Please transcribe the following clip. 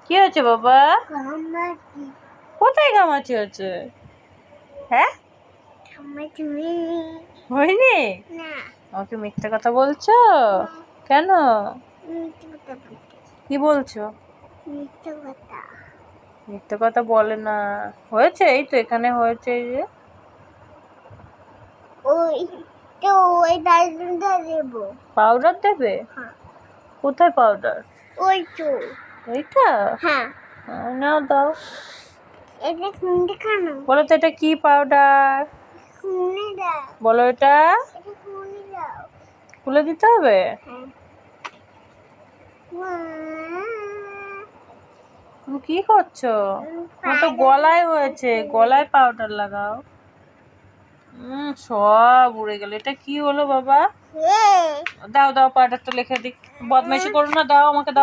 কি হয়েছে বাবা? কোথায় ঘামাচি হচ্ছে? হ্যাঁ, হয়নি। আমাকে মিথ্যে কথা বলছো কেন? কি বলছো? মিথ্যে কথা বলে না। হয়েছে, এই তো এখানে হয়েছে। এই যে পাউডার দেবে? কোথায় পাউডার? ওইটা? নাও দাও। বলো তো এটা কি পাউডার? বলো এটা খুলে দিতে হবে। তুমি কি করছো? আমার তো গলায় হয়েছে, গলায় পাউডার লাগাও। সব উড়ে গেল। এটা কি হলো বাবা? দাও দাও, পাউডারটা লিখে দিই। বদমাইশি করো না, দাও আমাকে দাও।